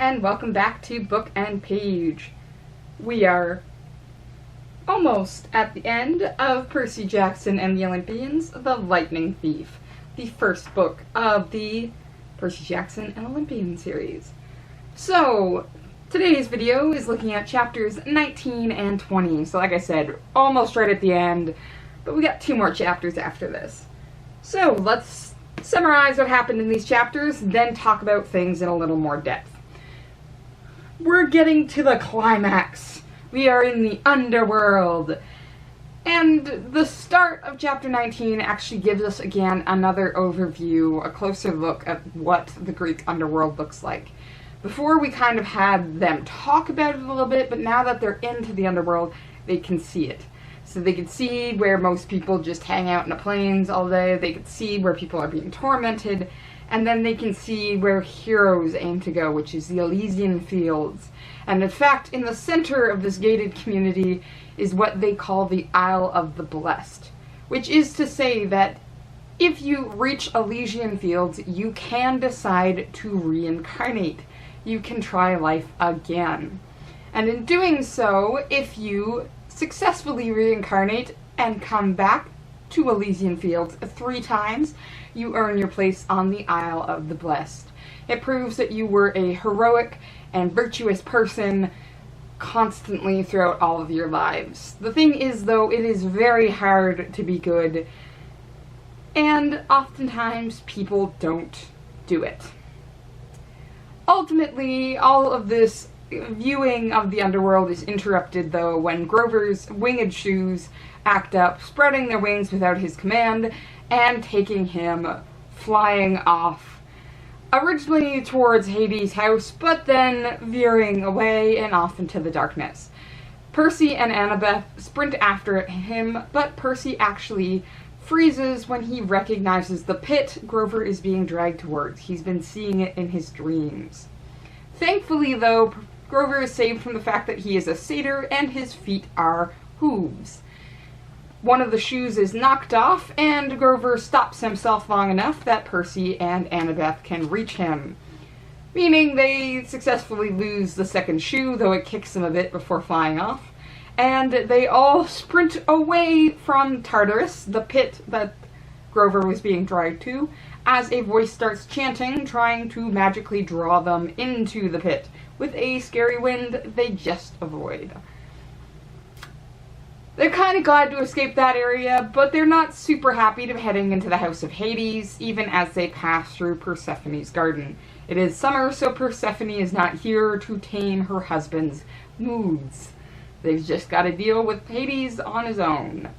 and welcome back to Book and Page. We are almost at the end of Percy Jackson and the Olympians, The Lightning Thief, the first book of the Percy Jackson and Olympian series. So, today's video is looking at chapters 19 and 20. So like I said, almost right at the end, but we got 2 more chapters after this. So, let's summarize what happened in these chapters, then talk about things in a little more depth. We're getting to the climax. We are in the underworld. And the start of chapter 19 actually gives us again another overview, a closer look at what the Greek underworld looks like. Before we kind of had them talk about it a little bit, but now that they're into the underworld, they can see it. So they can see where most people just hang out in the plains all day, they can see where people are being tormented, and then they can see where heroes aim to go, which is the Elysian Fields. And in fact, in the center of this gated community is what they call the Isle of the Blessed, which is to say that if you reach Elysian Fields, you can decide to reincarnate. You can try life again. And in doing so, if you successfully reincarnate and come back to Elysian Fields 3 times, you earn your place on the Isle of the Blessed. It proves that you were a heroic and virtuous person constantly throughout all of your lives. The thing is, though, it is very hard to be good, and oftentimes people don't do it. Ultimately, all of this viewing of the underworld is interrupted, though, when Grover's winged shoes act up, spreading their wings without his command, and taking him flying off, originally towards Hades' house, but then veering away and off into the darkness. Percy and Annabeth sprint after him, but Percy actually freezes when he recognizes the pit Grover is being dragged towards. He's been seeing it in his dreams. Thankfully, though, Grover is saved from the fact that he is a satyr and his feet are hooves. One of the shoes is knocked off, and Grover stops himself long enough that Percy and Annabeth can reach him. Meaning they successfully lose the second shoe, though it kicks them a bit before flying off. And they all sprint away from Tartarus, the pit that Grover was being dragged to, as a voice starts chanting, trying to magically draw them into the pit, with a scary wind they just avoid. They're kind of glad to escape that area, but they're not super happy to be heading into the House of Hades, even as they pass through Persephone's garden. It is summer, so Persephone is not here to tame her husband's moods. They've just got to deal with Hades on his own.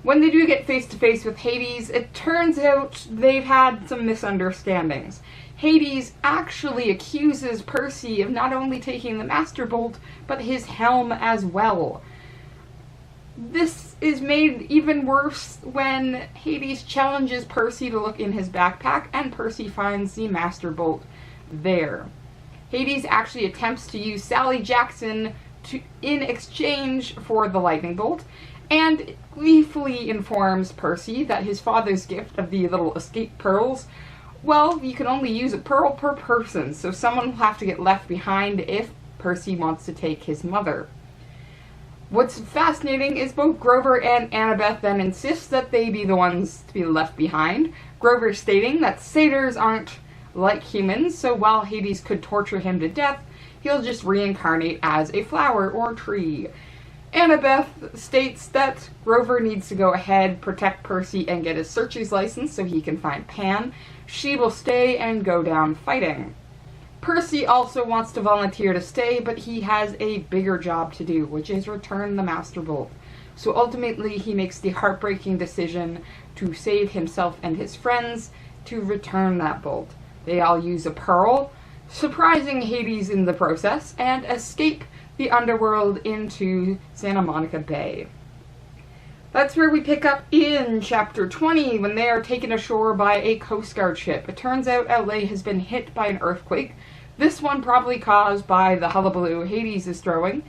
When they do get face to face with Hades, it turns out they've had some misunderstandings. Hades actually accuses Percy of not only taking the Master Bolt, but his helm as well. This is made even worse when Hades challenges Percy to look in his backpack, and Percy finds the Master Bolt there. Hades actually attempts to use Sally Jackson in exchange for the lightning bolt, and gleefully informs Percy that his father's gift of the little escape pearls, well, you can only use a pearl per person, so someone will have to get left behind if Percy wants to take his mother. What's fascinating is both Grover and Annabeth then insist that they be the ones to be left behind, Grover stating that satyrs aren't like humans, so while Hades could torture him to death, he'll just reincarnate as a flower or tree. Annabeth states that Grover needs to go ahead, protect Percy, and get his searcher's license so he can find Pan. She will stay and go down fighting. Percy also wants to volunteer to stay, but he has a bigger job to do, which is return the Master Bolt. So ultimately, he makes the heartbreaking decision to save himself and his friends to return that bolt. They all use a pearl, surprising Hades in the process, and escape the underworld into Santa Monica Bay. That's where we pick up in chapter 20, when they are taken ashore by a Coast Guard ship. It turns out LA has been hit by an earthquake, this one probably caused by the hullabaloo Hades is throwing,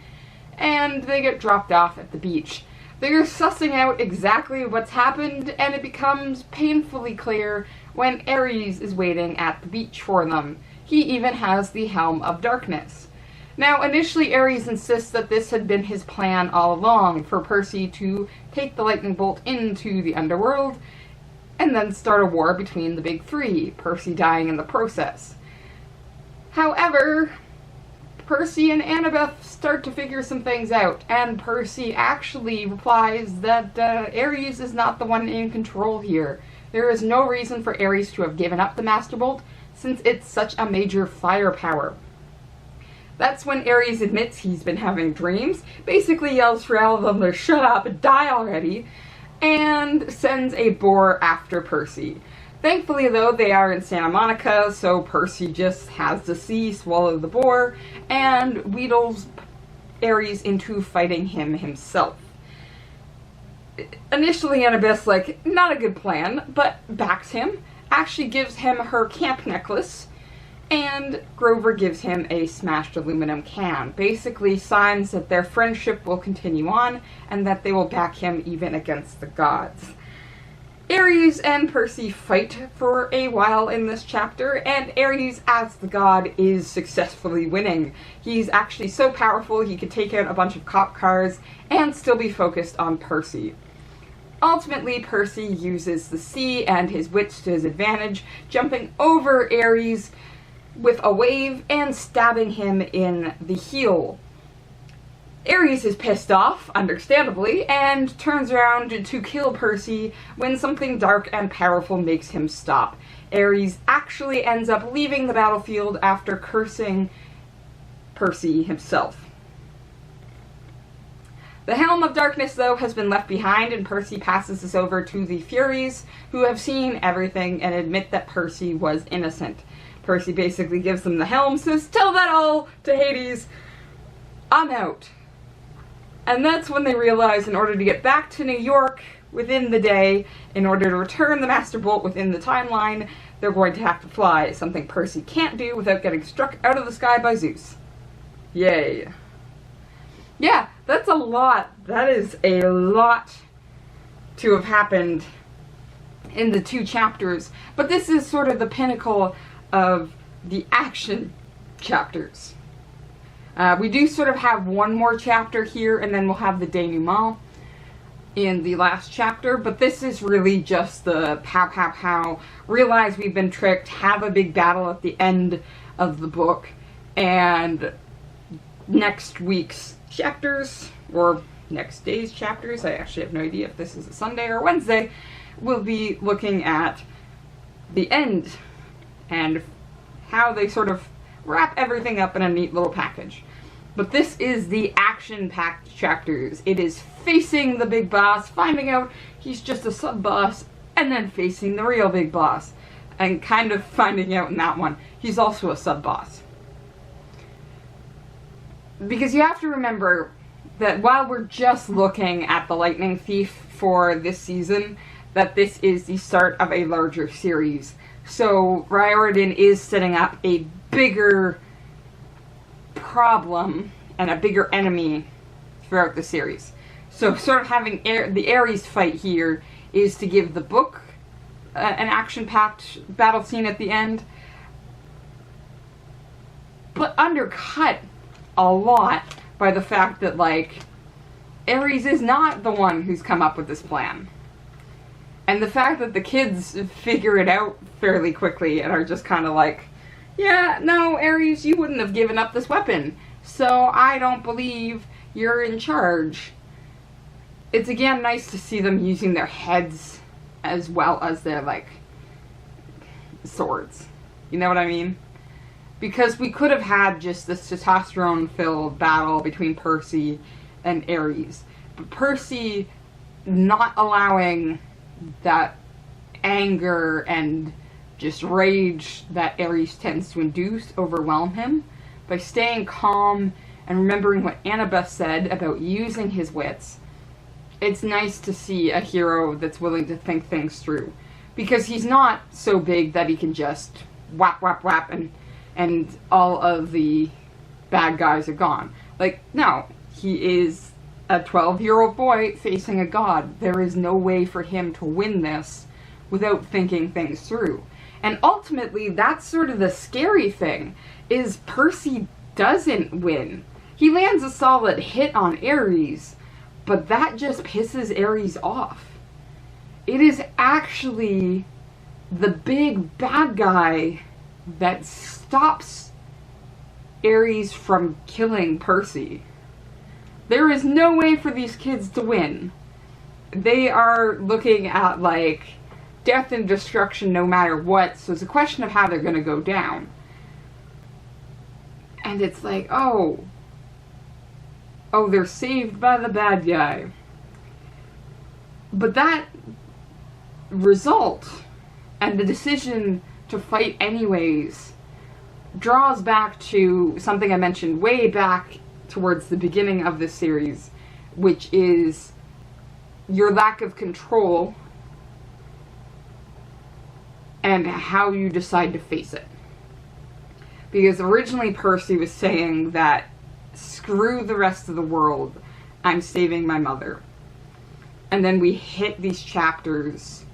and they get dropped off at the beach. They're sussing out exactly what's happened, and it becomes painfully clear when Ares is waiting at the beach for them. He even has the Helm of Darkness. Now, initially Ares insists that this had been his plan all along, for Percy to take the lightning bolt into the underworld, and then start a war between the big three, Percy dying in the process. However, Percy and Annabeth start to figure some things out, and Percy actually replies that Ares is not the one in control here. There is no reason for Ares to have given up the Master Bolt, since it's such a major firepower. That's when Ares admits he's been having dreams, basically yells for all of them to shut up and die already, and sends a boar after Percy. Thankfully, though, they are in Santa Monica, so Percy just has to swallow the boar, and wheedles Ares into fighting him himself. Initially, Annabeth's like, not a good plan, but backs him, actually gives him her camp necklace, and Grover gives him a smashed aluminum can. Basically signs that their friendship will continue on, and that they will back him even against the gods. Ares and Percy fight for a while in this chapter, and Ares, as the god, is successfully winning. He's actually so powerful he could take out a bunch of cop cars and still be focused on Percy. Ultimately, Percy uses the sea and his wits to his advantage, jumping over Ares with a wave and stabbing him in the heel. Ares is pissed off, understandably, and turns around to kill Percy when something dark and powerful makes him stop. Ares actually ends up leaving the battlefield after cursing Percy himself. The Helm of Darkness, though, has been left behind, and Percy passes this over to the Furies, who have seen everything and admit that Percy was innocent. Percy basically gives them the helm, says, "Tell that all to Hades, I'm out." And that's when they realize in order to get back to New York within the day, in order to return the Master Bolt within the timeline, they're going to have to fly, something Percy can't do without getting struck out of the sky by Zeus. Yay. Yeah, that's a lot. That is a lot to have happened in the 2 chapters. But this is sort of the pinnacle of the action chapters. We do sort of have one more chapter here, and then we'll have the denouement in the last chapter, but this is really just the pow pow pow, realize we've been tricked, have a big battle at the end of the book, and next week's chapters, or next day's chapters, I actually have no idea if this is a Sunday or Wednesday, we'll be looking at the end and how they sort of wrap everything up in a neat little package. But this is the action-packed chapters. It is facing the big boss, finding out he's just a sub-boss, and then facing the real big boss, and kind of finding out in that one he's also a sub-boss. Because you have to remember that while we're just looking at the Lightning Thief for this season, that this is the start of a larger series. So Riordan is setting up a bigger problem and a bigger enemy throughout the series. So sort of having the Ares fight here is to give the book an action-packed battle scene at the end, but undercut a lot by the fact that, like, Ares is not the one who's come up with this plan. And the fact that the kids figure it out fairly quickly and are just kind of like, yeah, no, Ares, you wouldn't have given up this weapon, so I don't believe you're in charge. It's again nice to see them using their heads as well as their, like, swords. You know what I mean? Because we could have had just this testosterone-filled battle between Percy and Ares. But Percy not allowing that anger and just rage that Ares tends to induce overwhelm him by staying calm and remembering what Annabeth said about using his wits. It's nice to see a hero that's willing to think things through, because he's not so big that he can just whap whap whap and all of the bad guys are gone. Like, no, he is a 12-year-old boy facing a god. There is no way for him to win this without thinking things through. And ultimately, that's sort of the scary thing, is Percy doesn't win. He lands a solid hit on Ares, but that just pisses Ares off. It is actually the big bad guy that stops Ares from killing Percy. There is no way for these kids to win. They are looking at, like, death and destruction no matter what, so it's a question of how they're going to go down. And it's like, oh, they're saved by the bad guy. But that result, and the decision to fight anyways, draws back to something I mentioned way back towards the beginning of this series, which is your lack of control and how you decide to face it. Because originally Percy was saying that, screw the rest of the world, I'm saving my mother. And then we hit these chapters,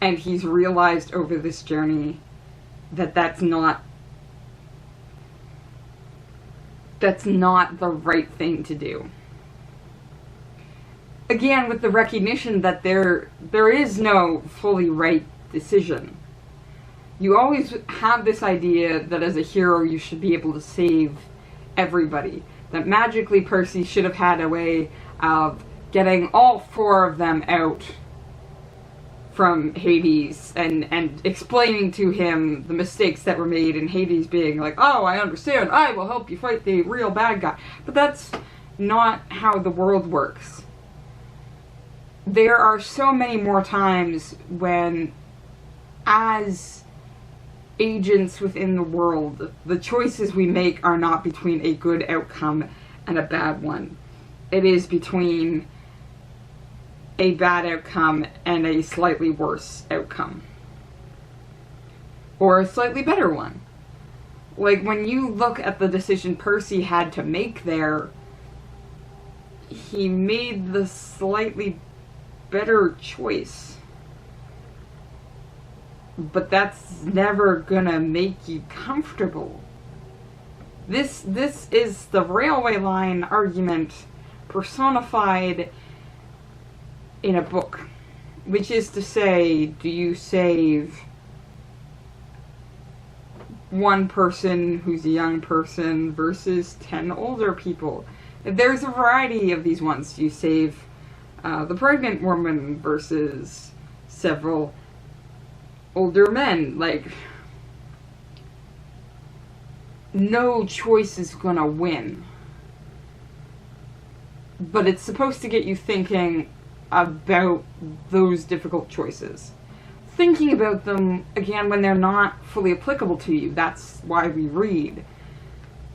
and he's realized over this journey that that's not the right thing to do. Again, with the recognition that there is no fully right decision. You always have this idea that as a hero you should be able to save everybody. That magically Percy should have had a way of getting all 4 of them out from Hades and explaining to him the mistakes that were made, and Hades being like, oh, I understand, I will help you fight the real bad guy. But that's not how the world works. There are so many more times when, as agents within the world, the choices we make are not between a good outcome and a bad one. It is between a bad outcome and a slightly worse outcome. Or a slightly better one. Like, when you look at the decision Percy had to make there, he made the slightly better choice. But that's never gonna make you comfortable. This is the railway line argument personified in a book. Which is to say, do you save one person who's a young person versus 10 older people? There's a variety of these ones. Do you save the pregnant woman versus several older men? Like, no choice is gonna win. But it's supposed to get you thinking about those difficult choices. Thinking about them, again, when they're not fully applicable to you. That's why we read.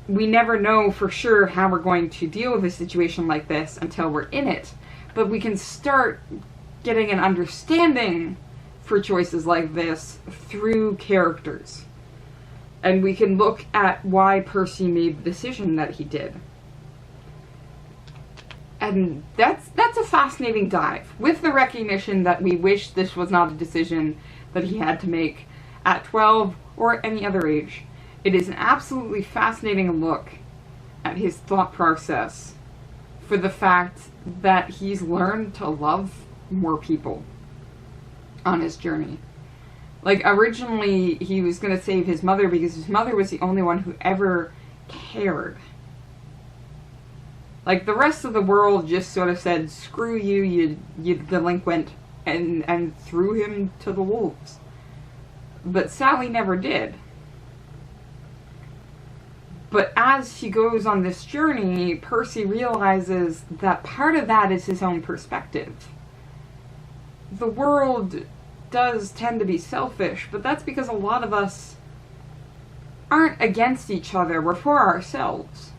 We never know for sure how we're going to deal with a situation like this until we're in it. But we can start getting an understanding for choices like this through characters. And we can look at why Percy made the decision that he did. And that's a fascinating dive, with the recognition that we wish this was not a decision that he had to make at 12 or any other age. It is an absolutely fascinating look at his thought process for the fact that he's learned to love more people on his journey. Like, originally he was going to save his mother because his mother was the only one who ever cared. Like, the rest of the world just sort of said, screw you, you delinquent, and threw him to the wolves. But Sally never did. But as he goes on this journey, Percy realizes that part of that is his own perspective. The world does tend to be selfish, but that's because a lot of us aren't against each other, we're for ourselves.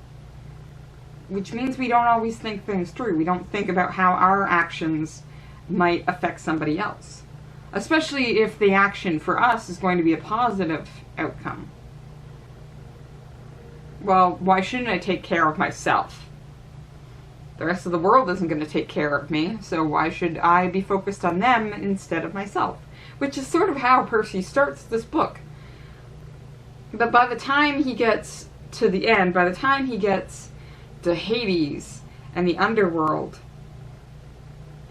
Which means we don't always think things through. We don't think about how our actions might affect somebody else. Especially if the action for us is going to be a positive outcome. Well, why shouldn't I take care of myself? The rest of the world isn't going to take care of me, so why should I be focused on them instead of myself? which is sort of how Percy starts this book. But by the time he gets to the end, by the time he gets to Hades and the underworld,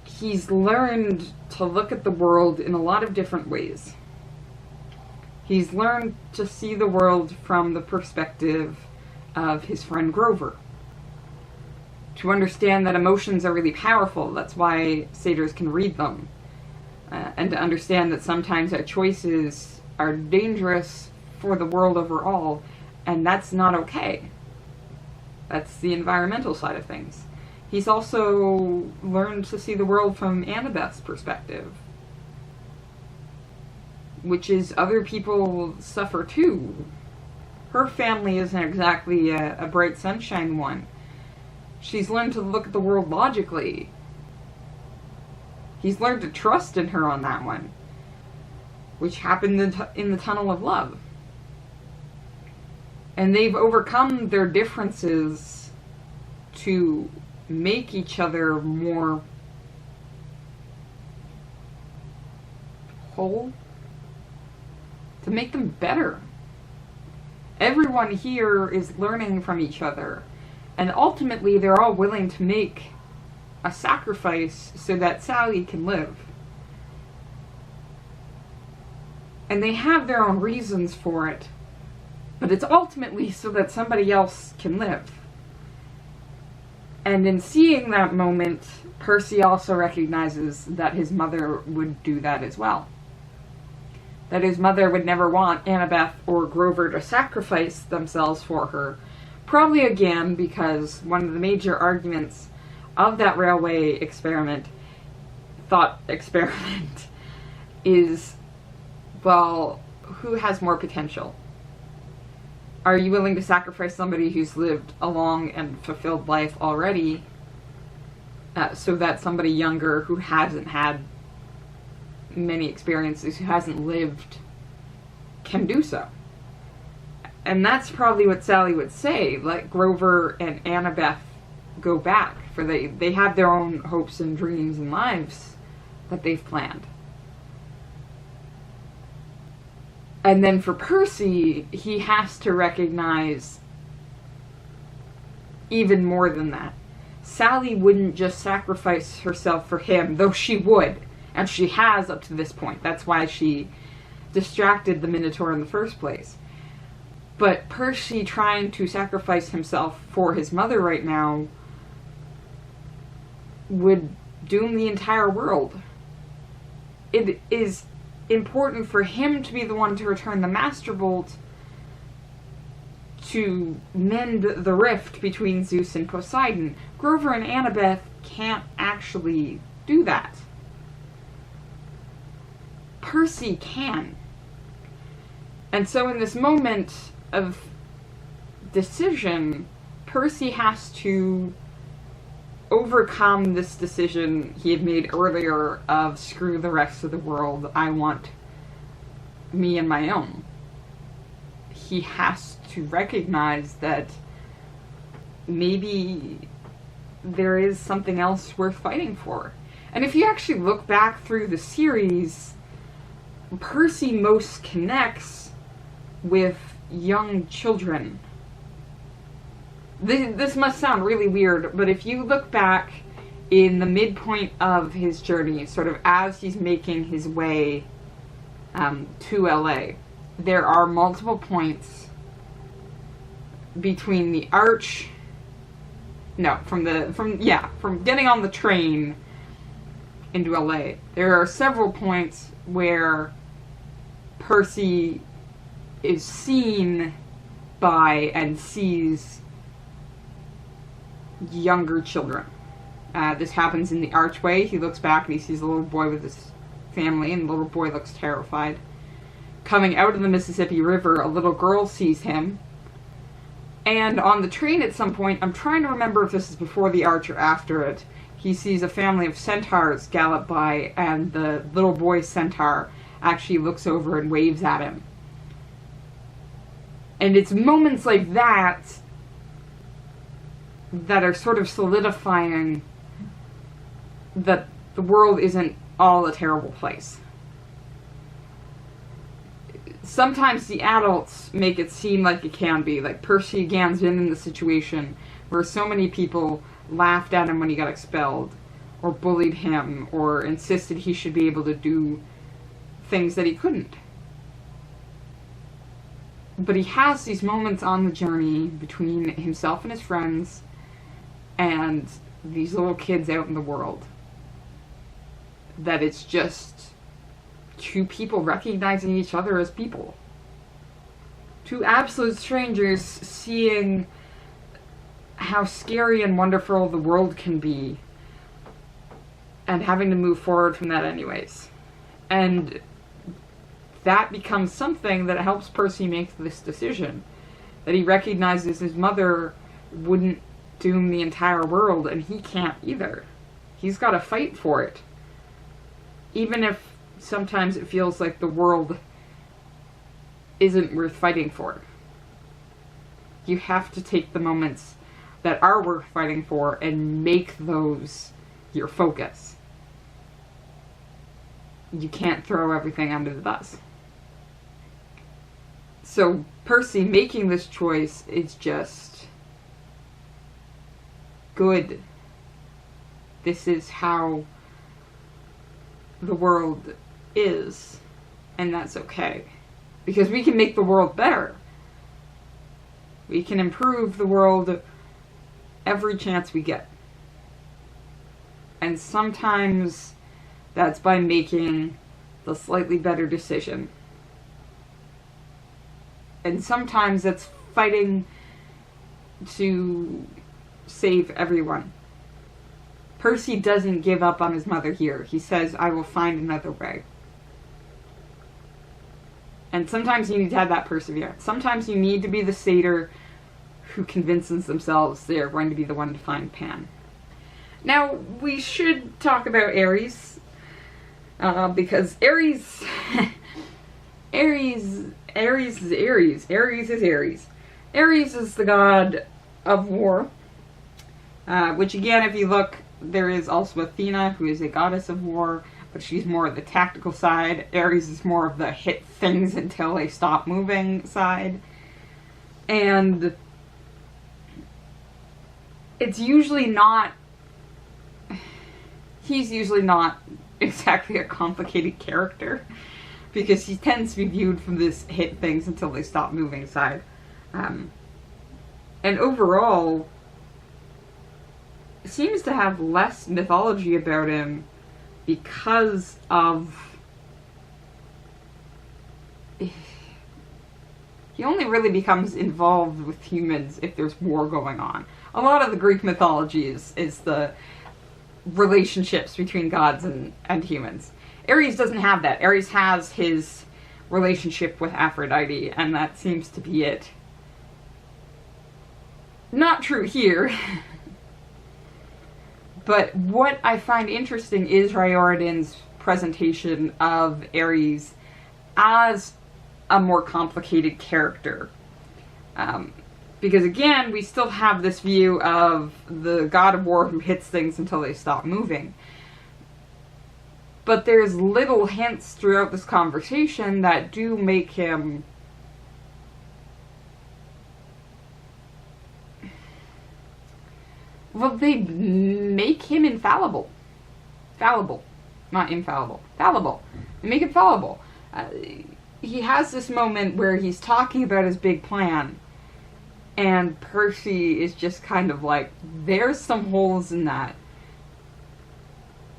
he's learned to look at the world in a lot of different ways. He's learned to see the world from the perspective of his friend Grover. To understand that emotions are really powerful, that's why satyrs can read them. And to understand that sometimes our choices are dangerous for the world overall, and that's not okay. That's the environmental side of things. He's also learned to see the world from Annabeth's perspective, which is other people suffer too. Her family isn't exactly a bright sunshine one. She's learned to look at the world logically. He's learned to trust in her on that one, which happened in the Tunnel of Love. And they've overcome their differences to make each other more whole, to make them better. Everyone here is learning from each other, and ultimately they're all willing to make a sacrifice so that Sally can live. And they have their own reasons for it, but it's ultimately so that somebody else can live. And in seeing that moment, Percy also recognizes that his mother would do that as well. That his mother would never want Annabeth or Grover to sacrifice themselves for her. Probably again because one of the major arguments of that railway thought experiment, is, well, who has more potential? Are you willing to sacrifice somebody who's lived a long and fulfilled life already so that somebody younger who hasn't had many experiences, who hasn't lived, can do so? And that's probably what Sally would say. Let Grover and Annabeth go back, for they have their own hopes and dreams and lives that they've planned. And then for Percy, he has to recognize even more than that. Sally wouldn't just sacrifice herself for him, though she would, and she has up to this point. That's why she distracted the Minotaur in the first place. But Percy trying to sacrifice himself for his mother right now would doom the entire world. It is important for him to be the one to return the Master Bolt to mend the rift between Zeus and Poseidon. Grover and Annabeth can't actually do that. Percy can. And so in this moment of decision, Percy has to overcome this decision he had made earlier of screw the rest of the world, I want me and my own. He has to recognize that maybe there is something else worth fighting for. And if you actually look back through the series, Percy most connects with young children. This must sound really weird, but if you look back in the midpoint of his journey, sort of as he's making his way to LA, there are multiple points between the arch, from getting on the train into LA. There are several points where Percy is seen by and sees younger children. This happens in the archway. He looks back and he sees a little boy with his family, and the little boy looks terrified. Coming out of the Mississippi River, a little girl sees him. And on the train at some point, I'm trying to remember if this is before the arch or after it, he sees a family of centaurs gallop by, and the little boy centaur actually looks over and waves at him. And it's moments like that that are sort of solidifying that the world isn't all a terrible place. sometimes the adults make it seem like it can be. Like Percy again's been in the situation where so many people laughed at him when he got expelled, or bullied him, or insisted he should be able to do things that he couldn't. But he has these moments on the journey between himself and his friends and these little kids out in the world, that it's just two people recognizing each other as people. Two absolute strangers seeing how scary and wonderful the world can be, and having to move forward from that anyways. And that becomes something that helps Percy make this decision. That he recognizes his mother wouldn't doom the entire world, and he can't either. He's got to fight for it. Even if sometimes it feels like the world isn't worth fighting for. You have to take the moments that are worth fighting for and make those your focus. You can't throw everything under the bus. So Percy making this choice is just good. This is how the world is, and that's okay. Because we can make the world better. We can improve the world every chance we get. And sometimes that's by making the slightly better decision. And sometimes that's fighting to save everyone. Percy doesn't give up on his mother here. He says, I will find another way. And sometimes you need to have that perseverance. Sometimes you need to be the satyr who convinces themselves they're going to be the one to find Pan. Now, we should talk about Ares. Because Ares... Ares is Ares. Ares is Ares. Ares is the god of war. Which again, if you look, there is also Athena, who is a goddess of war, but she's more of the tactical side. Ares is more of the hit things until they stop moving side. And it's usually not... He's usually not exactly a complicated character, because he tends to be viewed from this hit things until they stop moving side. And overall, seems to have less mythology about him because of... He only really becomes involved with humans if there's war going on. A lot of the Greek mythology is the relationships between gods and humans. Ares doesn't have that. Ares has his relationship with Aphrodite, and that seems to be it. Not true here. But what I find interesting is Riordan's presentation of Ares as a more complicated character. Because again, we still have this view of the god of war who hits things until they stop moving. But there's little hints throughout this conversation that do make him... Well, they make him infallible. Fallible. Not infallible. Fallible. They make him fallible. He has this moment where he's talking about his big plan, and Percy is just kind of like, there's some holes in that.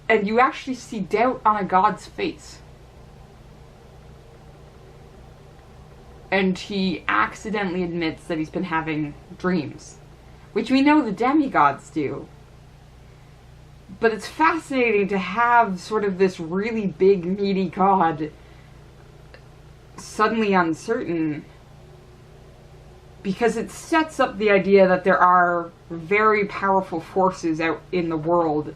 And you actually see doubt on a god's face. And he accidentally admits that he's been having dreams, which we know the demigods do. But it's fascinating to have sort of this really big, meaty god suddenly uncertain, because it sets up the idea that there are very powerful forces out in the world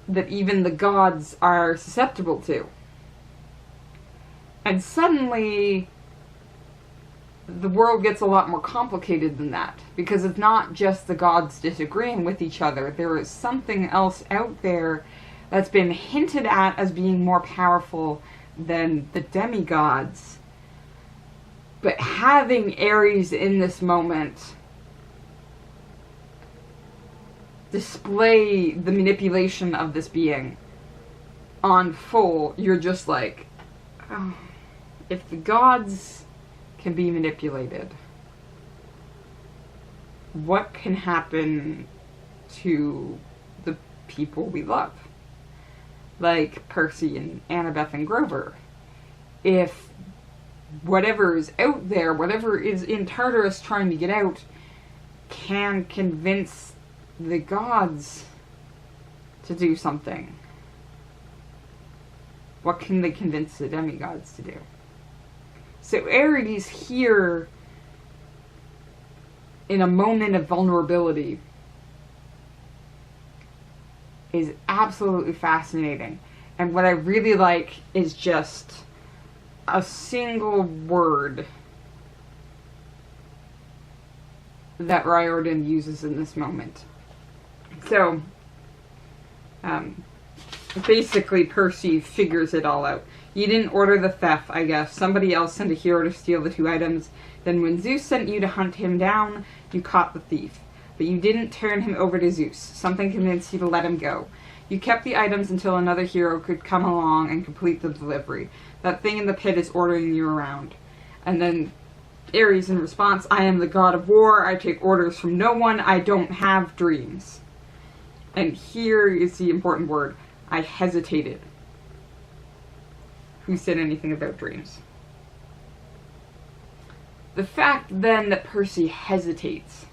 that even the gods are susceptible to. And suddenly the world gets a lot more complicated than that, because it's not just the gods disagreeing with each other. There is something else out there that's been hinted at as being more powerful than the demigods. But having Ares in this moment display the manipulation of this being on full, you're just like, oh, if the gods can be manipulated, what can happen to the people we love? Like Percy and Annabeth and Grover. If whatever is out there, whatever is in Tartarus trying to get out, can convince the gods to do something, what can they convince the demigods to do? So Ares here, in a moment of vulnerability, is absolutely fascinating. And what I really like is just a single word that Riordan uses in this moment. So, basically Percy figures it all out. You didn't order the theft, I guess. Somebody else sent a hero to steal the 2 items. Then when Zeus sent you to hunt him down, you caught the thief. But you didn't turn him over to Zeus. Something convinced you to let him go. You kept the items until another hero could come along and complete the delivery. That thing in the pit is ordering you around. And then Ares in response, I am the god of war. I take orders from no one. I don't have dreams. And here is the important word. I hesitated. Who said anything about dreams? The fact then that Percy hesitates.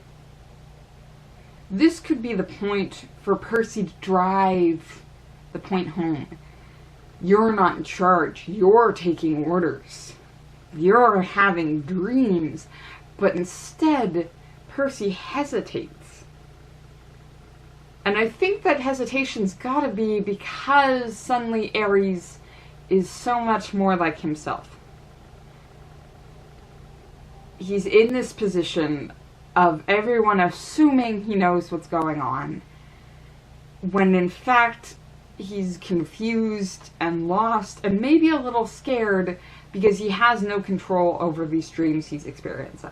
This could be the point for Percy to drive the point home. You're not in charge. You're taking orders. You're having dreams. But instead, Percy hesitates. And I think that hesitation's gotta be because suddenly Ares is so much more like himself. He's in this position of everyone assuming he knows what's going on, when in fact he's confused and lost and maybe a little scared because he has no control over these dreams he's experiencing.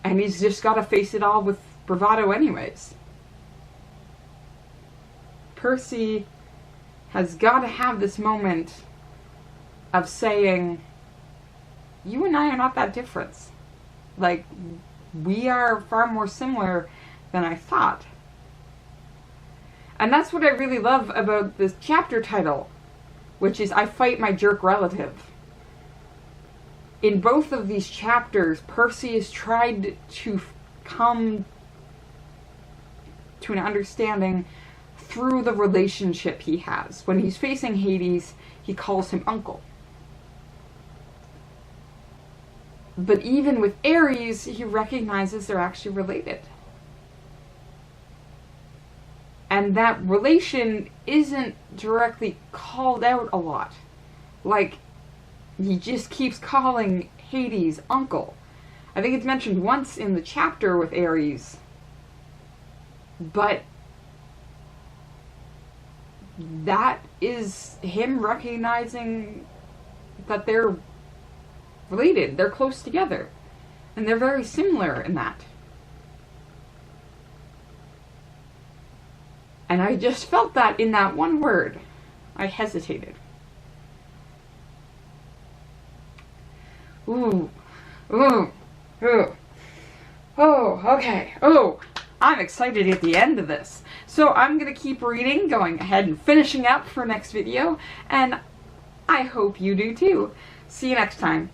And he's just got to face it all with bravado anyways. Percy has got to have this moment of saying, you and I are not that different. Like, we are far more similar than I thought. And that's what I really love about this chapter title, which is I Fight My Jerk Relative. In both of these chapters, Percy has tried to come to an understanding through the relationship he has. When he's facing Hades, he calls him uncle. But even with Ares, he recognizes they're actually related. And that relation isn't directly called out a lot. Like, he just keeps calling Hades uncle. I think it's mentioned once in the chapter with Ares. But that is him recognizing that they're related, they're close together, and they're very similar in that. And I just felt that in that one word. I hesitated. Ooh. Ooh. Ooh. Oh, okay. Oh, I'm excited at the end of this. So I'm going to keep reading, going ahead and finishing up for next video, and I hope you do too. See you next time.